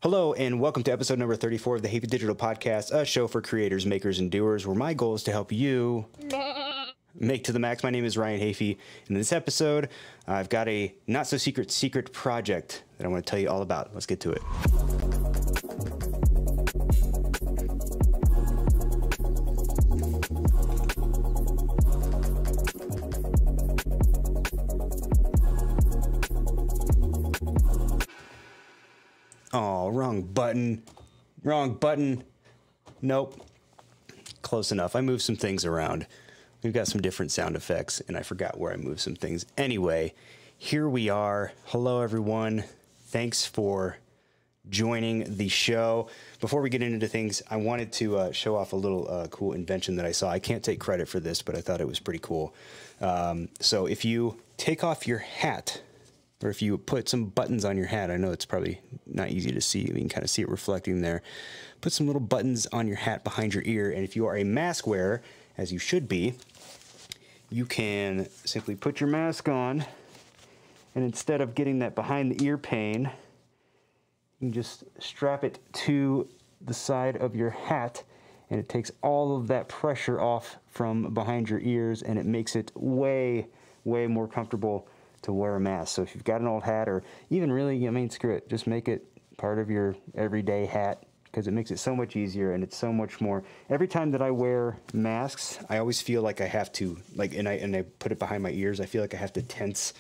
Hello, and welcome to episode number 34 of the Hafey Digital Podcast, a show for creators, makers, and doers, where my goal is to help you make to the max. My name is Ryan Hafey. In this episode, I've got a not-so-secret project that I want to tell you all about. Let's get to it. Oh, wrong button. Wrong button. Nope. Close enough. I moved some things around. We've got some different sound effects, and I forgot where I moved some things. Anyway, here we are. Hello, everyone. Thanks for joining the show. Before we get into things, I wanted to show off a little cool invention that I saw. I can't take credit for this, but I thought it was pretty cool. So if you take off your hat, or if you put some buttons on your hat, I know it's probably not easy to see. You can kind of see it reflecting there. Put some little buttons on your hat behind your ear, and if you are a mask wearer, as you should be, you can simply put your mask on, and instead of getting that behind the ear pain, you can just strap it to the side of your hat, and it takes all of that pressure off from behind your ears, and it makes it way more comfortable to wear a mask. So if you've got an old hat, or even really, I mean, screw it, just make it part of your everyday hat, because it makes it so much easier, and it's so much more. Every time that I wear masks, I always feel like I have to, and I put it behind my ears, I feel like I have to tense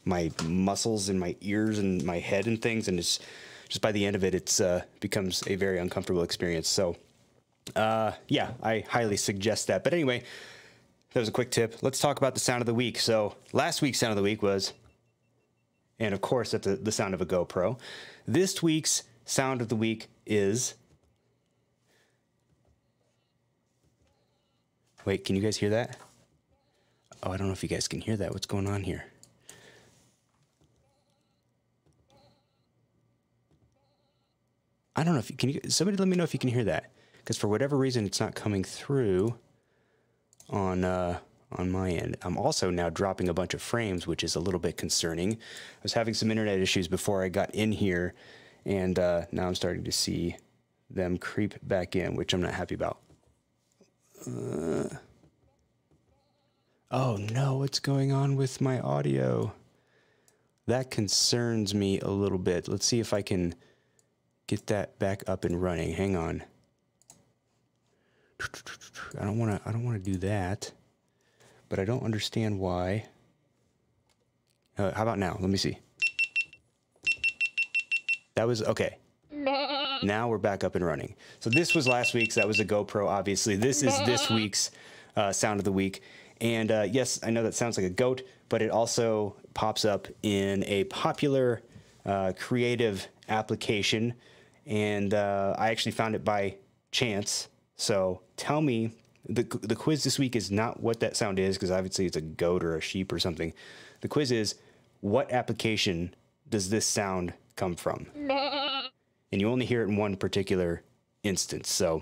my muscles in my ears and my head and things, and it's just by the end of it, it's becomes a very uncomfortable experience. So yeah, I highly suggest that. But anyway, that was a quick tip. Let's talk about the sound of the week. So last week's sound of the week was, and of course, that's the sound of a GoPro. This week's sound of the week is, wait, can you guys hear that? Oh, I don't know if you guys can hear that. What's going on here? I don't know if you can. Somebody let me know if you can hear that, because for whatever reason, it's not coming through on my end. I'm also now dropping a bunch of frames, which is a little bit concerning. I was having some internet issues before I got in here, and now I'm starting to see them creep back in, which I'm not happy about. Oh no, what's going on with my audio? That concerns me a little bit. Let's see if I can get that back up and running. Hang on. I don't want to do that, but I don't understand why. How about now? Let me see. That was okay. Now we're back up and running. So this was last week's. That was a GoPro, obviously. This is this week's sound of the week. And yes, I know that sounds like a goat, but it also pops up in a popular creative application. And I actually found it by chance. So tell me, the quiz this week is not what that sound is, because obviously it's a goat or a sheep or something. The quiz is, what application does this sound come from? And you only hear it in one particular instance. So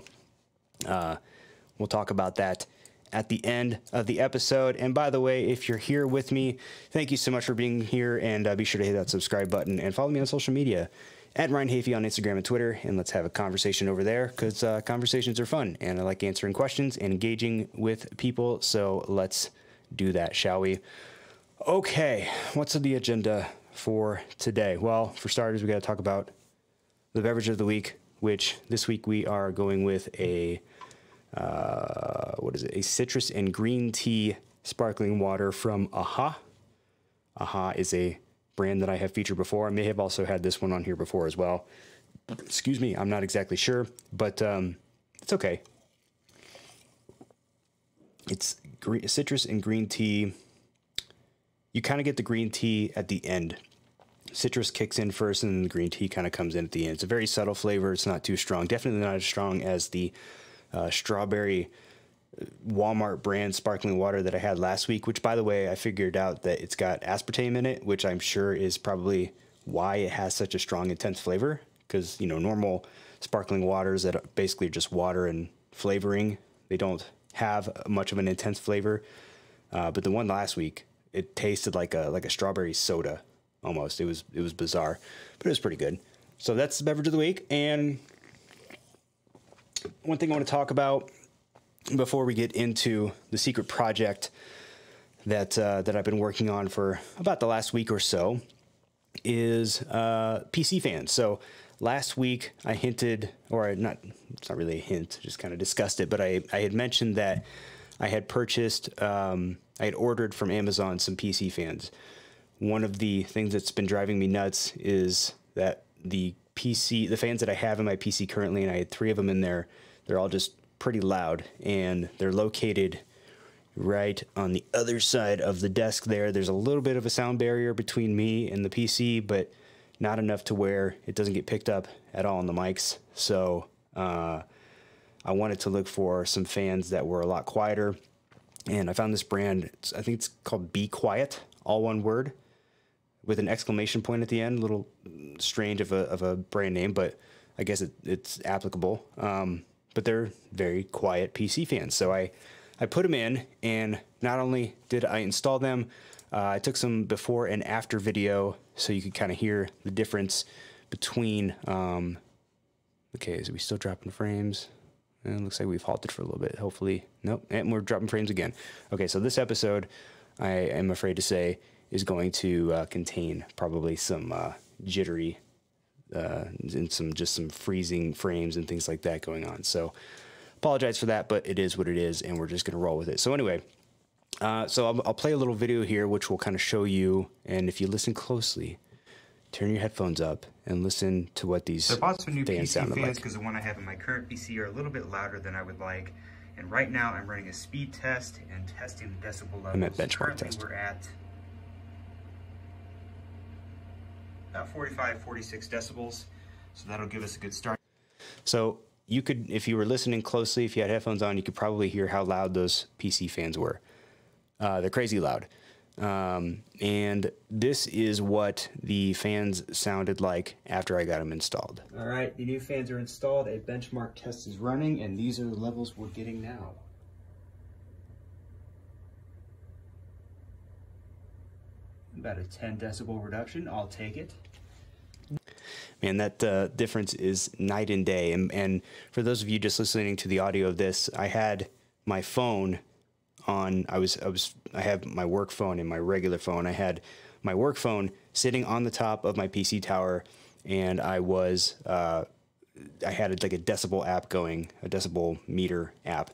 we'll talk about that at the end of the episode. And by the way, if you're here with me, thank you so much for being here, and be sure to hit that subscribe button and follow me on social media at Ryan Hafey on Instagram and Twitter, and let's have a conversation over there, because conversations are fun, and I like answering questions and engaging with people, so let's do that, shall we? Okay, what's on the agenda for today? Well, for starters, we got to talk about the beverage of the week, which this week we are going with a, what is it? A citrus and green tea sparkling water from AHA. AHA is a brand that I have featured before. I may have also had this one on here before as well. Excuse me, I'm not exactly sure, but it's okay. It's citrus and green tea. You kind of get the green tea at the end. Citrus kicks in first, and then the green tea kind of comes in at the end. It's a very subtle flavor. It's not too strong. Definitely not as strong as the strawberry Walmart brand sparkling water that I had last week, which, by the way, I figured out that it's got aspartame in it, which I'm sure is probably why it has such a strong, intense flavor, because, you know, normal sparkling waters that basically are just water and flavoring, they don't have much of an intense flavor. But the one last week, it tasted like a strawberry soda almost. It was bizarre, but it was pretty good. So that's the beverage of the week. And one thing I want to talk about before we get into the secret project that I've been working on for about the last week or so is PC fans. So last week I hinted, or not, it's not really a hint, just kind of discussed it, but I had mentioned that I had purchased, I had ordered from Amazon some PC fans. One of the things that's been driving me nuts is that the fans that I have in my PC currently, and I had 3 of them in there, they're all just pretty loud, and they're located right on the other side of the desk there. There's a little bit of a sound barrier between me and the PC, but not enough to where it doesn't get picked up at all on the mics. So I wanted to look for some fans that were a lot quieter, and I found this brand. I think it's called Be Quiet, all one word, with an exclamation point at the end. A little strange of a brand name, but I guess it's applicable. But they're very quiet PC fans. So I put them in, and not only did I install them, I took some before and after video so you could kind of hear the difference between, okay, is we still dropping frames? It looks like we've halted for a little bit, hopefully. Nope, and we're dropping frames again. Okay, so this episode, I am afraid to say, is going to contain probably some jittery and some freezing frames and things like that going on. So apologize for that, but it is what it is, and we're just going to roll with it. So anyway, so I'll play a little video here, which will kind of show you, and if you listen closely, turn your headphones up and listen to what these fans sound like. So I bought some new PC fans because the one I have in my current PC are a little bit louder than I would like. And right now I'm running a speed test and testing the decibel levels. I'm at benchmark Currently test. We're at 45, 46 decibels. So that'll give us a good start. So you could, if you were listening closely, if you had headphones on, you could probably hear how loud those PC fans were. They're crazy loud. And this is what the fans sounded like after I got them installed. All right, the new fans are installed. A benchmark test is running, and these are the levels we're getting now. About a 10 decibel reduction. I'll take it. Man, that difference is night and day. And for those of you just listening to the audio of this, I had my phone on. I have my work phone and my regular phone. I had my work phone sitting on the top of my PC tower, and I had like a decibel app going, a decibel meter app,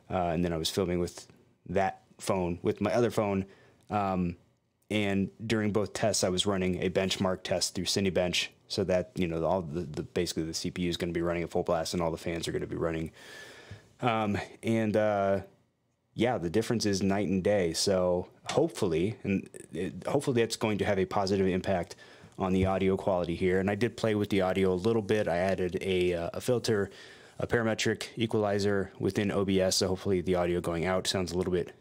and then I was filming with that phone with my other phone. And during both tests, I was running a benchmark test through Cinebench, so that, you know, all basically the CPU is going to be running at full blast, and all the fans are going to be running. Yeah, the difference is night and day. So hopefully, hopefully that's going to have a positive impact on the audio quality here. And I did play with the audio a little bit. I added a filter, a parametric equalizer within OBS, so hopefully the audio going out sounds a little bit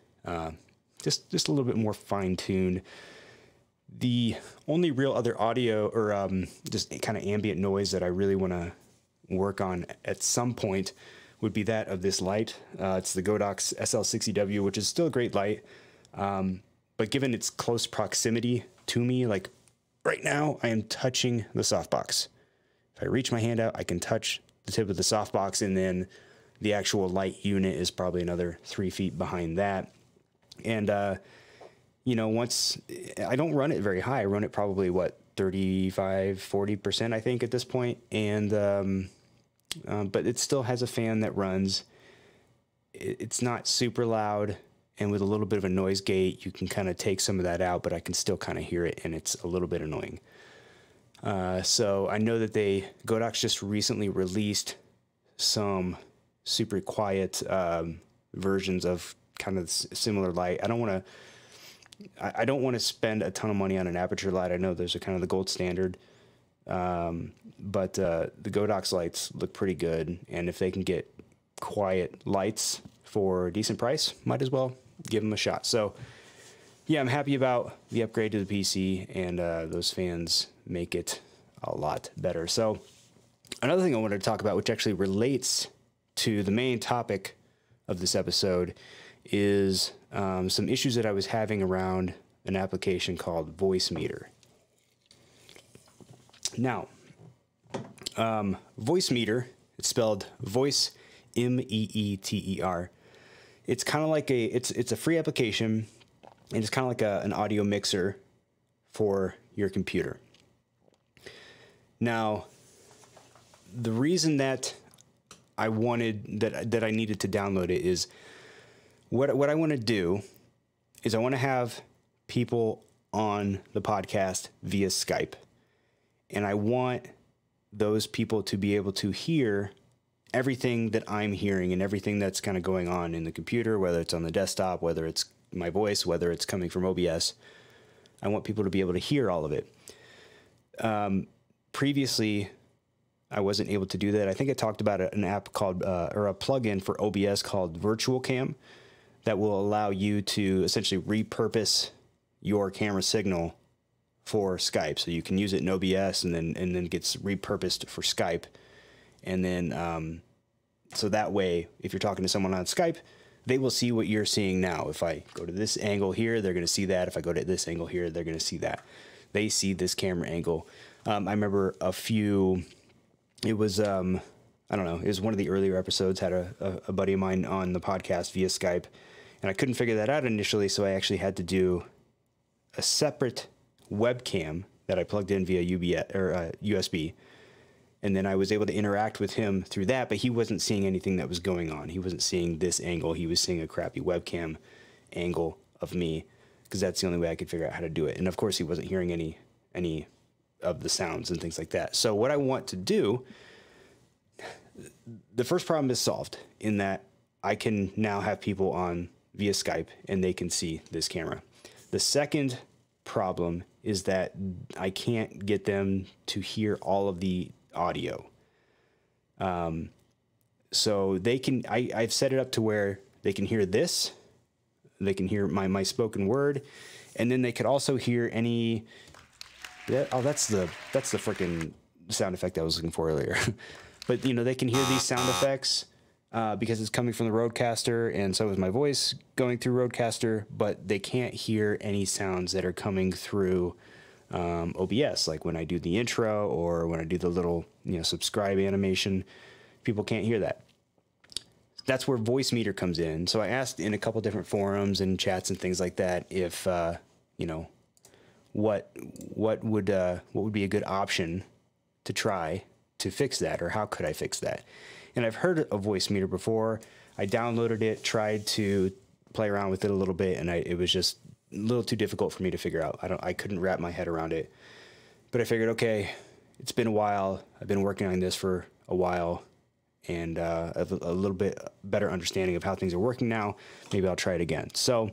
just a little bit more fine-tuned. The only real other audio or just kind of ambient noise that I really want to work on at some point would be that of this light. It's the Godox SL60W, which is still a great light, but given its close proximity to me, like right now, I am touching the softbox. If I reach my hand out, I can touch the tip of the softbox, and then the actual light unit is probably another 3 feet behind that. And, you know, once I don't run it very high, I run it probably what, 35–40%, I think, at this point. And, but it still has a fan that runs. It's not super loud, and with a little bit of a noise gate, you can kind of take some of that out, but I can still kind of hear it, and it's a little bit annoying. So I know that Godox just recently released some super quiet versions of kind of similar light. I don't want to spend a ton of money on an aperture light. I know those are kind of the gold standard, but the Godox lights look pretty good, and if they can get quiet lights for a decent price, might as well give them a shot. So yeah, I'm happy about the upgrade to the PC, and those fans make it a lot better. So another thing I wanted to talk about, which actually relates to the main topic of this episode, is some issues that I was having around an application called VoiceMeeter. Now, VoiceMeeter, it's spelled voice, M-E-E-T-E-R. It's kind of like it's a free application, and it's kind of like an audio mixer for your computer. Now, the reason that I wanted that I needed to download it is what I want to do is I want to have people on the podcast via Skype, and I want those people to be able to hear everything that I'm hearing and everything that's kind of going on in the computer, whether it's on the desktop, whether it's my voice, whether it's coming from OBS. I want people to be able to hear all of it. Previously, I wasn't able to do that. I think I talked about an app called, or a plugin for OBS called Virtual Cam that will allow you to essentially repurpose your camera signal for Skype. So you can use it in OBS and then it gets repurposed for Skype. And then, so that way, if you're talking to someone on Skype, they will see what you're seeing now. If I go to this angle here, they're going to see that. If I go to this angle here, they're going to see that. They see this camera angle. I remember it was, I don't know, it was one of the earlier episodes, had a buddy of mine on the podcast via Skype, and I couldn't figure that out initially, so I actually had to do a separate webcam that I plugged in via USB, and then I was able to interact with him through that, but he wasn't seeing anything that was going on. He wasn't seeing this angle. He was seeing a crappy webcam angle of me, because that's the only way I could figure out how to do it. And of course, he wasn't hearing any of the sounds and things like that. So what I want to do, the first problem is solved in that I can now have people on via Skype and they can see this camera. The second problem is that I can't get them to hear all of the audio. So they can, I've set it up to where they can hear this, they can hear my spoken word, and then they could also hear any, that's the freaking sound effect I was looking for earlier. But, you know, they can hear these sound effects because it's coming from the Rodecaster, and so is my voice going through Rodecaster, but they can't hear any sounds that are coming through OBS, like when I do the intro or when I do the little, you know, subscribe animation. People can't hear that. That's where VoiceMeeter comes in. So I asked in a couple different forums and chats and things like that if, you know, what would be a good option to try to fix that, or how could I fix that? And I've heard of VoiceMeeter before. I downloaded it, tried to play around with it a little bit, and it was just a little too difficult for me to figure out. I couldn't wrap my head around it. But I figured, okay, it's been a while. I've been working on this for a while, and I have a little bit better understanding of how things are working now. Maybe I'll try it again. So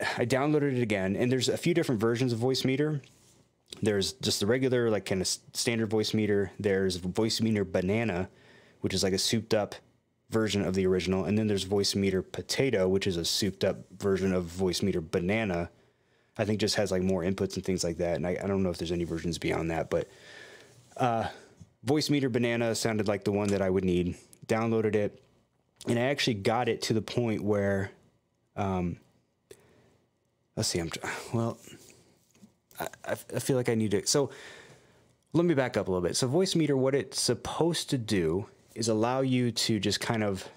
I downloaded it again, and there's a few different versions of VoiceMeeter. There's just the regular, like, kind of standard VoiceMeeter. There's VoiceMeeter Banana, which is like a souped up version of the original. And then there's VoiceMeeter Potato, which is a souped up version of VoiceMeeter Banana. I think just has like more inputs and things like that. And I don't know if there's any versions beyond that, but VoiceMeeter Banana sounded like the one that I would need. Downloaded it, and I actually got it to the point where, let's see, I feel like I need to, so let me back up a little bit. So VoiceMeeter, what it's supposed to do is allow you to just kind of,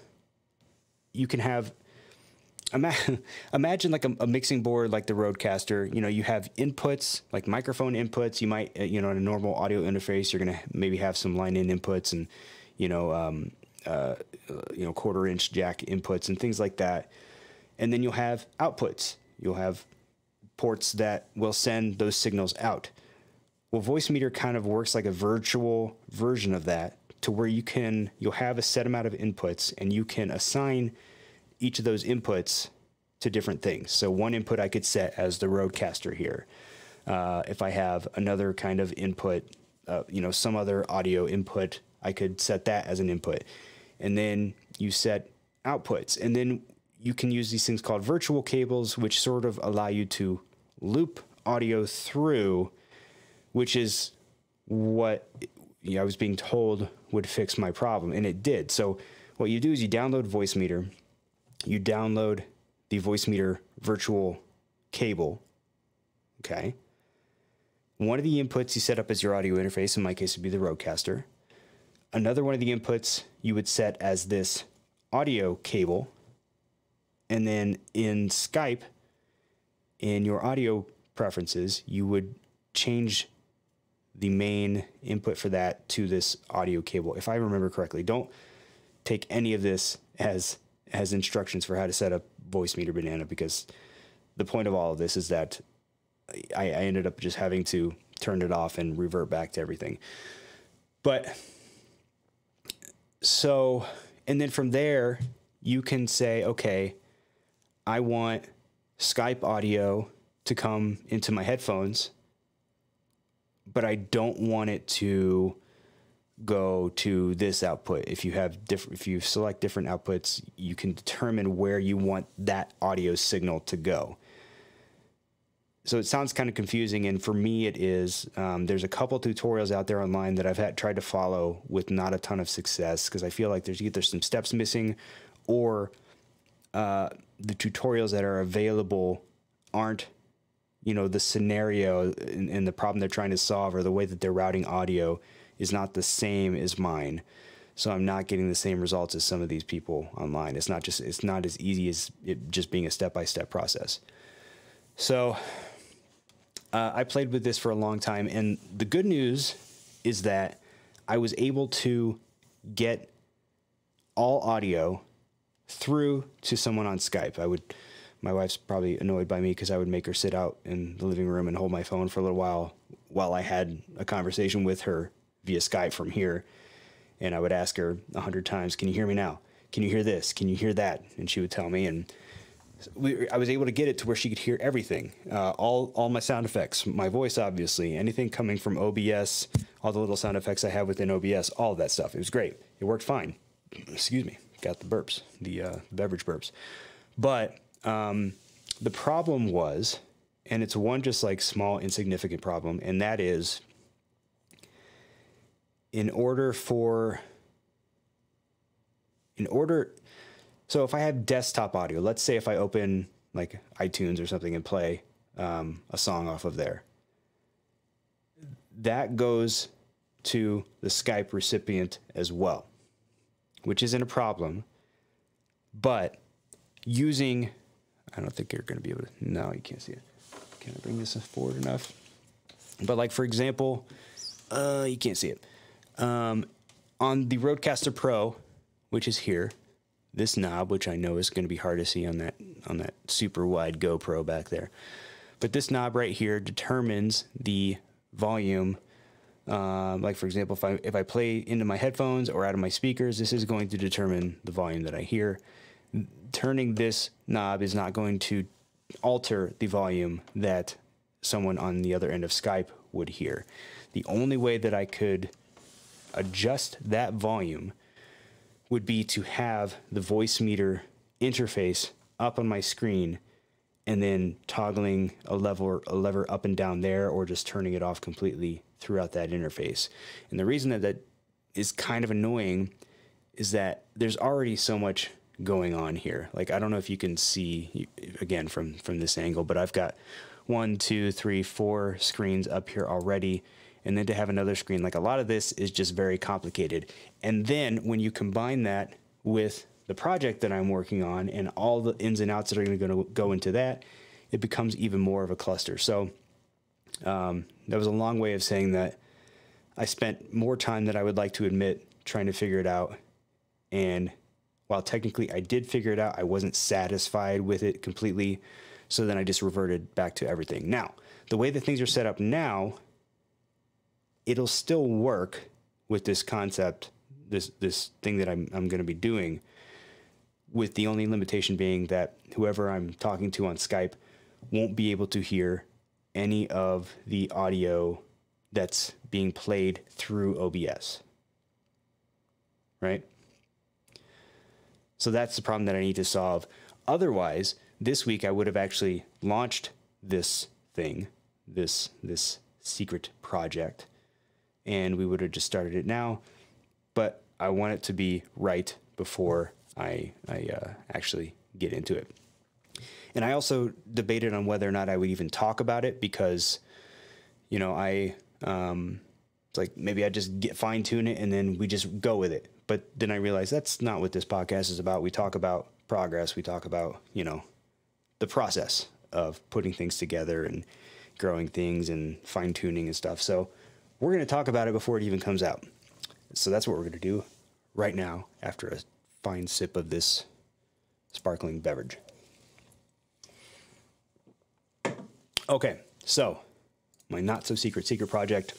you can have, imagine like a mixing board like the Rodecaster. You know, you have inputs, like microphone inputs. You might, you know, in a normal audio interface, you're going to maybe have some line-in inputs and, you know, quarter-inch jack inputs and things like that. And then you'll have outputs. You'll have ports that will send those signals out. Well, VoiceMeeter kind of works like a virtual version of that, to where you'll have a set amount of inputs, and you can assign each of those inputs to different things. So one input I could set as the Rodecaster here. If I have another kind of input, you know, some other audio input, I could set that as an input. And then you set outputs, and then you can use these things called virtual cables, which sort of allow you to loop audio through, which is what I was being told would fix my problem, and it did. So what you do is you download VoiceMeeter, you download the VoiceMeeter virtual cable, okay? one of the inputs you set up as your audio interface, in my case would be the Rodecaster. Another one of the inputs you would set as this audio cable. And then in Skype, in your audio preferences, you would change the main input for that to this audio cable, if I remember correctly. Don't take any of this as instructions for how to set up VoiceMeeter Banana, because the point of all of this is that I ended up just having to turn it off and revert back to everything. But so, and then from there, you can say, okay, I want Skype audio to come into my headphones, but I don't want it to go to this output. If you select different outputs, you can determine where you want that audio signal to go. So it sounds kind of confusing, and for me it is. There's a couple tutorials out there online that I've tried to follow with not a ton of success, because I feel like there's either some steps missing, or the tutorials that are available aren't, the scenario and the problem they're trying to solve, or the way that they're routing audio is not the same as mine. So I'm not getting the same results as some of these people online. It's not as easy as it just being a step-by-step process. So I played with this for a long time, and the good news is that I was able to get all audio through to someone on Skype. My wife's probably annoyed by me because I would make her sit out in the living room and hold my phone for a little while I had a conversation with her via Skype from here. And I would ask her 100 times, can you hear me now? Can you hear this? Can you hear that? And she would tell me, and I was able to get it to where she could hear everything, all my sound effects, my voice, obviously, anything coming from OBS, all the little sound effects I have within OBS, all of that stuff. It was great. It worked fine. Excuse me. Got the burps, the beverage burps. But the problem was, and it's one just like small, insignificant problem, and that is, so if I have desktop audio, let's say if I open like iTunes or something and play a song off of there, that goes to the Skype recipient as well, which isn't a problem. But using, I don't think you're going to be able to, no, you can't see it. Can I bring this forward enough? But like, for example, you can't see it. On the Rodecaster Pro, which is here, this knob, which I know is going to be hard to see on that super wide GoPro back there, but this knob right here determines the volume. Like, for example, if I play into my headphones or out of my speakers, this is going to determine the volume that I hear. Turning this knob is not going to alter the volume that someone on the other end of Skype would hear. The only way that I could adjust that volume would be to have the VoiceMeeter interface up on my screen, and then toggling a lever up and down there, or just turning it off completely throughout that interface. And the reason that is kind of annoying is that there's already so much going on here. Like, I don't know if you can see again from this angle, but I've got 1, 2, 3, 4 screens up here already. And then to have another screen, like, a lot of this is just very complicated. And then when you combine that with the project that I'm working on and all the ins and outs that are going to go into that, it becomes even more of a cluster. So that was a long way of saying that I spent more time than I would like to admit trying to figure it out. And while technically I did figure it out, I wasn't satisfied with it completely. So then I just reverted back to everything. Now, the way that things are set up now, it'll still work with this concept, this thing that I'm going to be doing, with the only limitation being that whoever I'm talking to on Skype won't be able to hear any of the audio that's being played through OBS. Right? So that's the problem that I need to solve. Otherwise, this week I would have actually launched this thing, this secret project, and we would have just started it now. But I want it to be right before I actually get into it. And I also debated on whether or not I would even talk about it, because, you know, it's like maybe I just fine tune it and then we just go with it. But then I realized that's not what this podcast is about. We talk about progress. We talk about, you know, the process of putting things together and growing things and fine tuning and stuff. So we're going to talk about it before it even comes out. So that's what we're going to do right now after a fine sip of this sparkling beverage. Okay, so my not so secret project,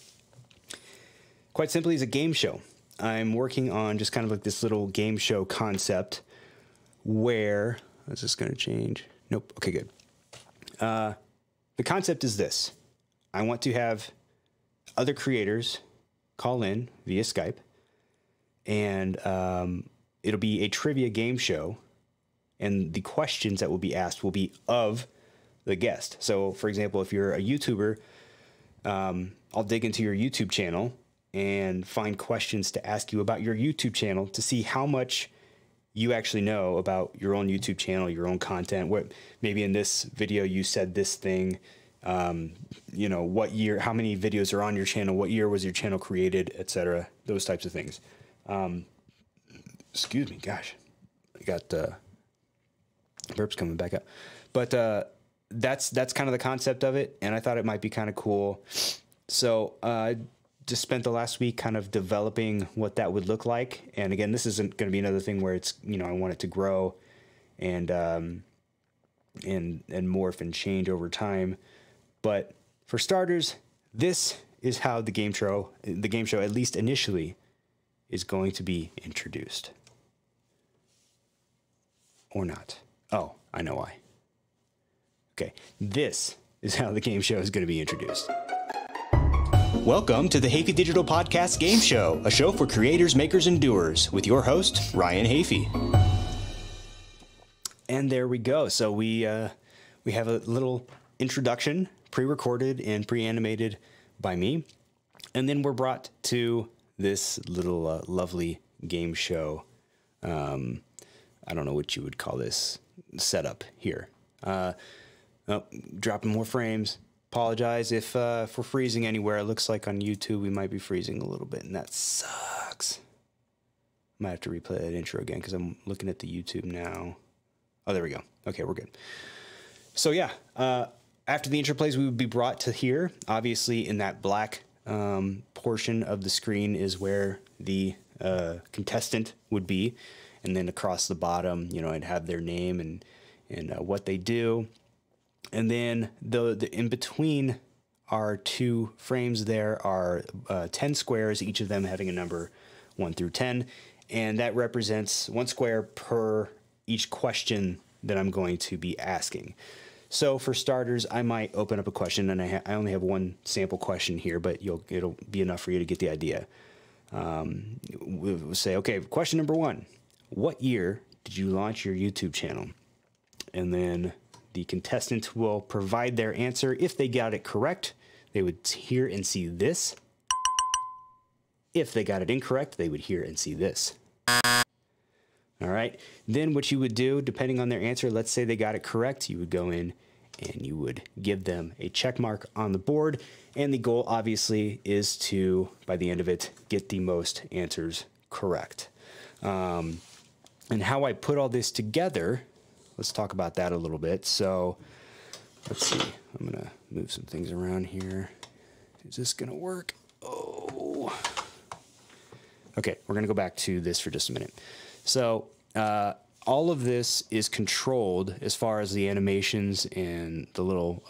quite simply, is a game show. I'm working on just kind of like this little game show concept where, is this going to change? Nope. Okay, good. The concept is this. I want to have other creators call in via Skype, and it'll be a trivia game show, and the questions that will be asked will be of the guest. So, for example, if you're a YouTuber, I'll dig into your YouTube channel and find questions to ask you about your YouTube channel to see how much you actually know about your own YouTube channel, your own content. What maybe in this video you said this thing, you know, what year, how many videos are on your channel, what year was your channel created, etc. Those types of things. Excuse me, gosh, I got burps coming back up. But that's kind of the concept of it, and I thought it might be kind of cool. So I just spent the last week kind of developing what that would look like. And again, this isn't going to be another thing where it's, you know, I want it to grow and morph and change over time. But for starters, this is how the game show, at least initially, is going to be introduced. Or not. Oh, I know why. Okay, this is how the game show is going to be introduced. Welcome to the Hafey Digital Podcast Game Show, a show for creators, makers, and doers, with your host, Ryan Hafey. And there we go. So we have a little introduction, pre-recorded and pre-animated by me, and then we're brought to this little lovely game show. I don't know what you would call this setup here. Dropping more frames. Apologize if we're freezing anywhere. It looks like on YouTube we might be freezing a little bit, and that sucks. Might have to replay that intro again because I'm looking at the YouTube now. Oh, there we go. Okay, we're good. So yeah, after the intro plays, we would be brought to here. Obviously, in that black portion of the screen is where the contestant would be, and then across the bottom, you know, I'd have their name and what they do. And then the in between our two frames there are 10 squares, each of them having a number 1 through 10. And that represents 1 square per each question that I'm going to be asking. So for starters, I might open up a question, and I only have one sample question here, but it'll be enough for you to get the idea. We'll say, okay, question number 1. What year did you launch your YouTube channel? And then the contestant will provide their answer. If they got it correct, they would hear and see this. If they got it incorrect, they would hear and see this. All right. Then what you would do, depending on their answer, let's say they got it correct, you would go in and you would give them a check mark on the board. And the goal, obviously, is to, by the end of it, get the most answers correct. And how I put all this together, let's talk about that a little bit. So let's see. I'm going to move some things around here. Is this going to work? Oh. Okay, we're going to go back to this for just a minute. So all of this is controlled as far as the animations and the little,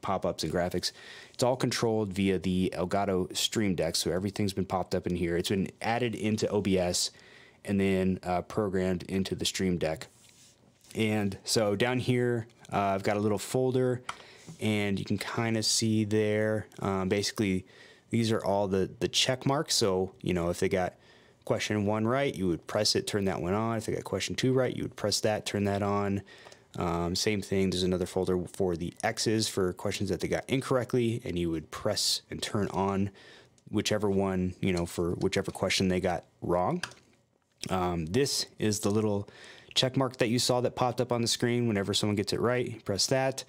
pop-ups and graphics. It's all controlled via the Elgato Stream Deck. So everything's been popped up in here. It's been added into OBS and then programmed into the Stream Deck. And so down here, I've got a little folder, and you can kind of see there, basically, these are all the check marks. So, you know, if they got question 1 right, you would press it, turn that one on. If they got question 2 right, you would press that, turn that on. Same thing, there's another folder for the X's for questions that they got incorrectly, and you would press and turn on whichever one, you know, for whichever question they got wrong. This is the little check mark that you saw that popped up on the screen whenever someone gets it right. You press that.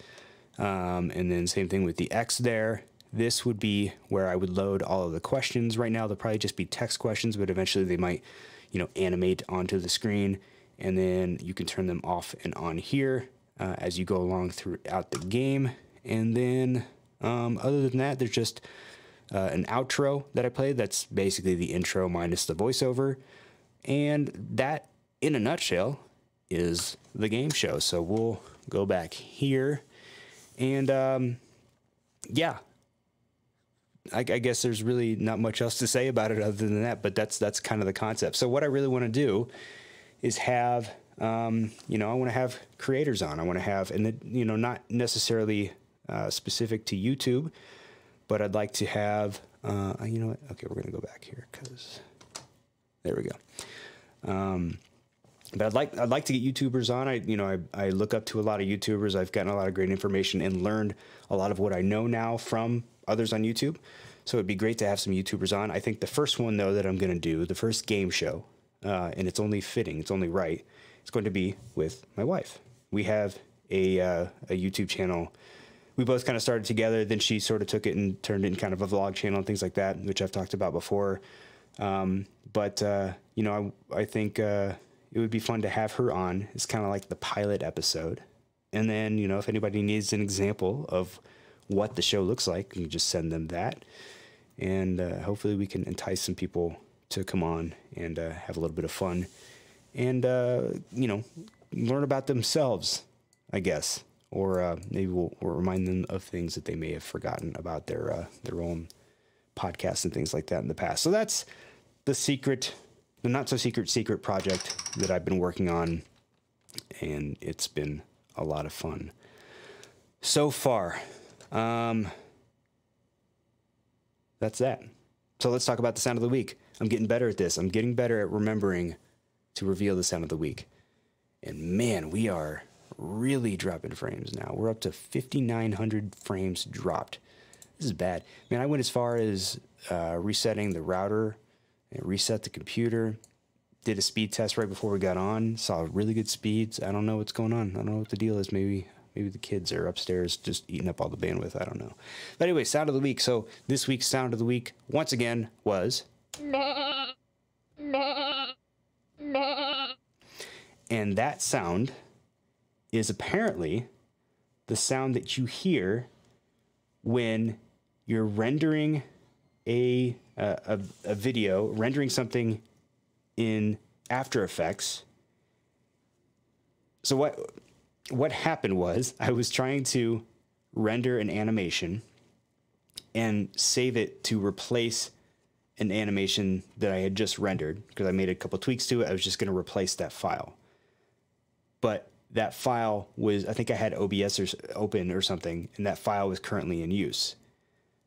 And then same thing with the X there. This would be where I would load all of the questions. Right now, they'll probably just be text questions, but eventually they might, animate onto the screen, and then you can turn them off and on here as you go along throughout the game. And then other than that, there's just an outro that I played. That's basically the intro minus the voiceover. And that, in a nutshell, is the game show. So we'll go back here. And yeah, I guess there's really not much else to say about it other than that, but that's kind of the concept. So what I really want to do is have, I want to have creators on. I want to have, and not necessarily specific to YouTube, but I'd like to have, you know what? Okay, we're going to go back here because there we go. But I'd like to get YouTubers on. I look up to a lot of YouTubers. I've gotten a lot of great information and learned a lot of what I know now from others on YouTube. So it'd be great to have some YouTubers on. I think the first one though that I'm going to do, the first game show, and it's only fitting, it's only right, it's going to be with my wife. We have a YouTube channel. We both kind of started together. Then she sort of took it and turned it in kind of a vlog channel and things like that, which I've talked about before. I think it would be fun to have her on. It's kind of like the pilot episode. And then, if anybody needs an example of what the show looks like, you can just send them that. And hopefully we can entice some people to come on and have a little bit of fun and, learn about themselves, I guess. Or maybe we'll remind them of things that they may have forgotten about their own podcasts and things like that in the past. So that's the not so secret project that I've been working on, and it's been a lot of fun so far. That's that. So let's talk about the sound of the week. I'm getting better at this. I'm getting better at remembering to reveal the sound of the week. And man, we are really dropping frames now. We're up to 5,900 frames dropped. This is bad. Man, I went as far as resetting the router and reset the computer. Did a speed test right before we got on. Saw really good speeds. I don't know what's going on. I don't know what the deal is. Maybe the kids are upstairs just eating up all the bandwidth. I don't know. But anyway, sound of the week. So this week's sound of the week, once again, was... And that sound is apparently the sound that you hear when you're rendering a video, rendering something in After Effects. So what happened was I was trying to render an animation and save it to replace an animation that I had just rendered because I made a couple tweaks to it. I was just going to replace that file. But that file was, I think I had OBS open or something, and that file was currently in use.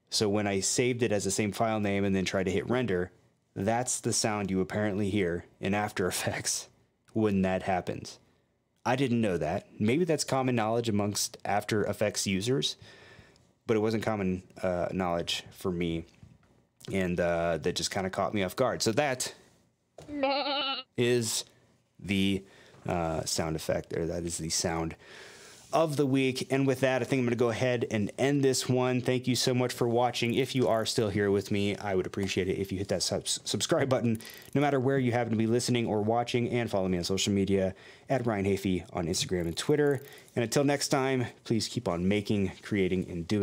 So when I saved it as the same file name and then tried to hit render, that's the sound you apparently hear in After Effects when that happens. I didn't know that. Maybe that's common knowledge amongst After Effects users, but it wasn't common knowledge for me. And that just kind of caught me off guard. So that is the sound effect, or that is the sound of the week. And with that, I think I'm going to go ahead and end this one. Thank you so much for watching. If you are still here with me, I would appreciate it if you hit that subscribe button, no matter where you happen to be listening or watching, and follow me on social media at Ryan Hafey on Instagram and Twitter. And until next time, please keep on making, creating, and doing.